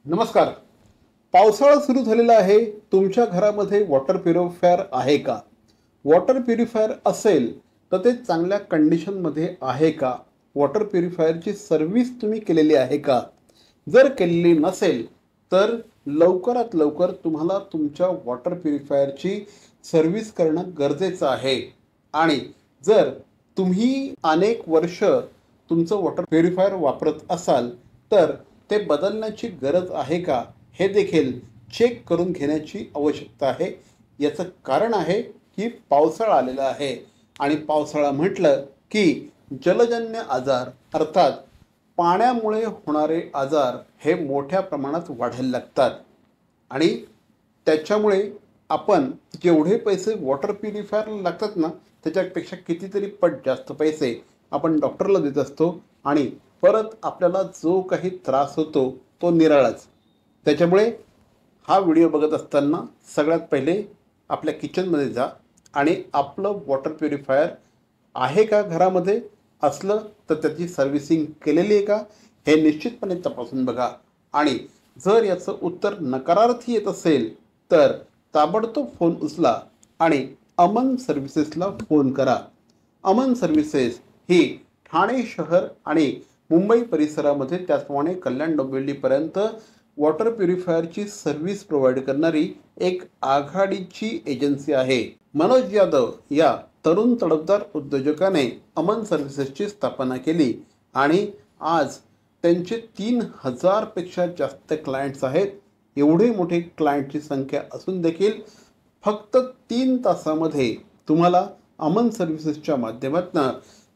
नमस्कार. पावसाळा सुरू झालेला आहे. तुमच्या घरामध्ये वॉटर प्युरिफायर आहे का? वॉटर प्युरिफायर असेल तर ते चांगल्या कंडिशनमध्ये आहे का? वॉटर प्युरिफायरची सर्व्हिस तुम्ही केलेली आहे का? जर केलेली नसेल तर लवकरात लवकर तुम्हाला तुमच्या वॉटर प्युरिफायरची सर्व्हिस करणं गरजेचं आहे. आणि जर तुम्ही अनेक वर्ष तुमचं वॉटर प्युरिफायर वापरत असाल तर ते बदलण्याची गरज आहे का हे देखील चेक करून घेण्याची आवश्यकता आहे. याचं कारण आहे की पावसाळा आलेला आहे आणि पावसाळा म्हटलं की जलजन्य आजार अर्थात पाण्यामुळे होणारे आजार हे मोठ्या प्रमाणात वाढायला लागतात. आणि त्याच्यामुळे आपण जेवढे पैसे वॉटर प्युरिफायरला लागतात ना त्याच्यापेक्षा कितीतरी पट जास्त पैसे आपण डॉक्टरला देत असतो आणि परत आपल्याला जो काही त्रास होतो तो निराळाच. त्याच्यामुळे हा व्हिडिओ बघत असताना सगळ्यात पहिले आपल्या किचनमध्ये जा आणि आपलं वॉटर प्युरिफायर आहे का घरामध्ये, असलं तर त्याची सर्व्हिसिंग केलेली आहे का हे निश्चितपणे तपासून बघा. आणि जर याचं उत्तर नकारार्थी येत असेल तर ताबडतोब फोन उचला आणि अमन सर्व्हिसेसला फोन करा. अमन सर्व्हिसेस ही ठाणे शहर आणि मुंबई परिसरामध्ये त्याचप्रमाणे कल्याण डोंबिवलीपर्यंत वॉटर प्युरिफायरची सर्व्हिस प्रोव्हाइड करणारी एक आघाडीची एजन्सी आहे. मनोज यादव या तरुण तडफदार उद्योजकाने अमन सर्व्हिसेसची स्थापना केली आणि आज त्यांचे 3000 पेक्षा जास्त क्लायंट्स आहेत. एवढे मोठे क्लायंटची संख्या असून देखील फक्त 3 तासामध्ये तुम्हाला अमन सर्व्हिसेसच्या माध्यमातून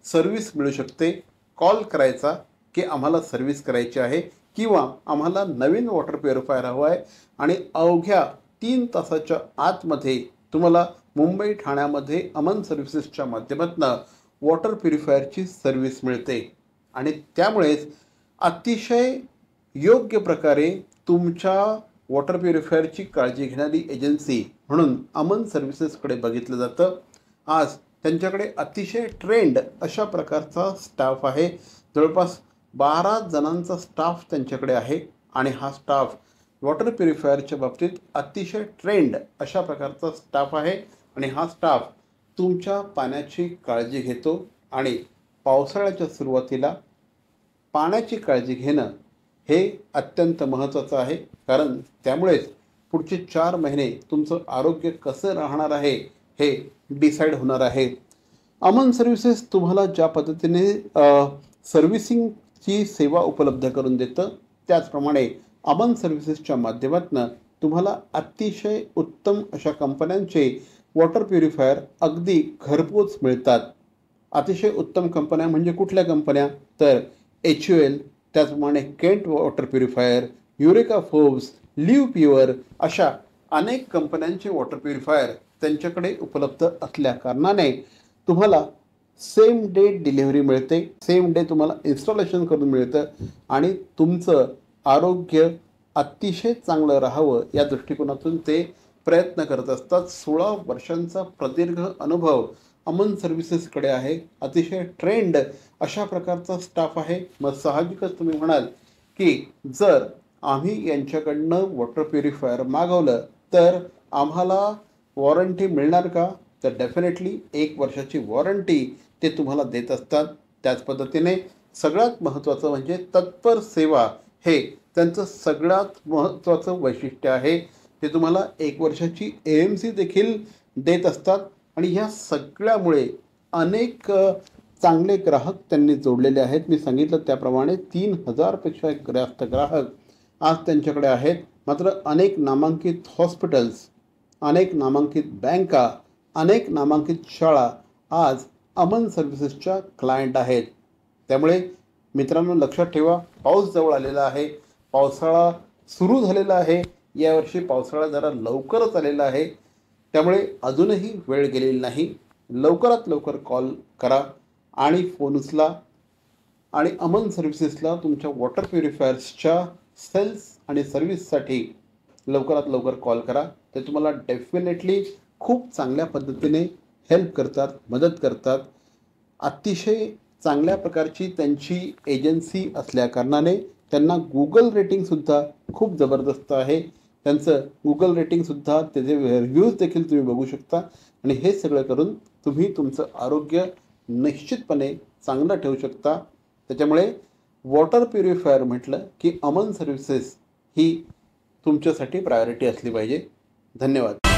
सर्व्हिस मिळू शकते. कॉल करायचा की आम्हाला सर्व्हिस करायची आहे किंवा आम्हाला नवीन वॉटर प्युरिफायर हवं आहे आणि अवघ्या 3 तासाच्या आतमध्ये तुम्हाला मुंबई ठाण्यामध्ये अमन सर्व्हिसेसच्या माध्यमातून वॉटर प्युरिफायरची सर्व्हिस मिळते. आणि त्यामुळेच अतिशय योग्य प्रकारे तुमच्या वॉटर प्युरिफायरची काळजी घेणारी एजन्सी म्हणून अमन सर्व्हिसेसकडे बघितलं जातं. आज त्यांच्याकडे अतिशय ट्रेंड अशा प्रकारचा स्टाफ आहे. जवळपास 12 जणांचा स्टाफ त्यांच्याकडे आहे आणि हा स्टाफ वॉटर प्युरिफायरच्या बाबतीत अतिशय ट्रेंड अशा प्रकारचा स्टाफ आहे. आणि हा स्टाफ तुमच्या पाण्याची काळजी घेतो. आणि पावसाळ्याच्या सुरुवातीला पाण्याची काळजी घेणं हे अत्यंत महत्त्वाचं आहे, कारण त्यामुळेच पुढचे 4 महिने तुमचं आरोग्य कसं राहणार आहे हे डिसाईड होणार आहे. अमन सर्व्हिसेस तुम्हाला ज्या पद्धतीने सर्व्हिसिंगची सेवा उपलब्ध करून देतं त्याचप्रमाणे अमन सर्व्हिसेसच्या माध्यमातून तुम्हाला अतिशय उत्तम अशा कंपन्यांचे वॉटर प्युरिफायर अगदी घरपोच मिळतात. अतिशय उत्तम कंपन्या म्हणजे कुठल्या कंपन्या तर HUL, त्याचप्रमाणे Kent water purifier, Eureka Forbes, Livpure अशा अनेक कंपन्यांचे वॉटर प्युरिफायर त्यांच्याकडे उपलब्ध असल्या कारणाने तुम्हाला सेम डे डिलिव्हरी मिळते. सेम डे तुम्हाला इन्स्टॉलेशन करून मिळतं आणि तुमचं आरोग्य अतिशय चांगलं राहावं या दृष्टिकोनातून ते प्रयत्न करत असतात. 16 वर्षांचा प्रदीर्घ अनुभव अमन सर्व्हिसेसकडे आहे. अतिशय ट्रेंड अशा प्रकारचा स्टाफ आहे. मग साहजिकच तुम्ही म्हणाल की जर आम्ही यांच्याकडनं वॉटर प्युरिफायर मागवलं तर आम्हाला वॉरंटी मिळणार का? तर डेफिनेटली 1 वर्षाची वॉरंटी ते तुम्हाला देत असतात. त्याच पद्धतीने सगळ्यात महत्त्वाचं म्हणजे तत्पर सेवा हे त्यांचं सगळ्यात महत्त्वाचं वैशिष्ट्य आहे. ते तुम्हाला 1 वर्षाची AMC देखील देत असतात. आणि ह्या सगळ्यामुळे अनेक चांगले ग्राहक त्यांनी जोडलेले आहेत. मी सांगितलं त्याप्रमाणे 3000 पेक्षा जास्त ग्राहक आज त्यांच्याकडे आहेत. मात्र अनेक नामांकित हॉस्पिटल्स, अनेक नामांकित बँका, अनेक नामांकित शाळा आज अमन सर्व्हिसेसच्या क्लायंट आहेत. त्यामुळे मित्रांनो लक्षात ठेवा, पाऊस जवळ आलेला आहे, पावसाळा सुरू झालेला आहे. यावर्षी पावसाळा जरा लवकरच आलेला आहे, त्यामुळे अजूनही वेळ गेलेली नाही. लवकरात लवकर कॉल करा आणि फोन उचला आणि अमन सर्व्हिसेसला तुमच्या वॉटर प्युरिफायर्सच्या सेल्स आणि सर्व्हिससाठी लवकरात लवकर कॉल करा. ते तुम्हाला डेफिनेटली खूप चांगल्या पद्धतीने हेल्प करतात, मदत करतात. अतिशय चांगल्या प्रकारची त्यांची एजन्सी असल्या कारणाने त्यांना गुगल रेटिंगसुद्धा खूप जबरदस्त आहे. त्यांचं गुगल रेटिंगसुद्धा त्याचे रिव्ह्यूज देखील तुम्ही बघू शकता. आणि हे सगळं करून तुम्ही तुमचं आरोग्य निश्चितपणे चांगलं ठेवू शकता. त्याच्यामुळे वॉटर प्युरिफायर म्हटलं की अमन सर्व्हिसेस ही तुमच्यासाठी प्रायोरिटी असली पाहिजे. धन्यवाद.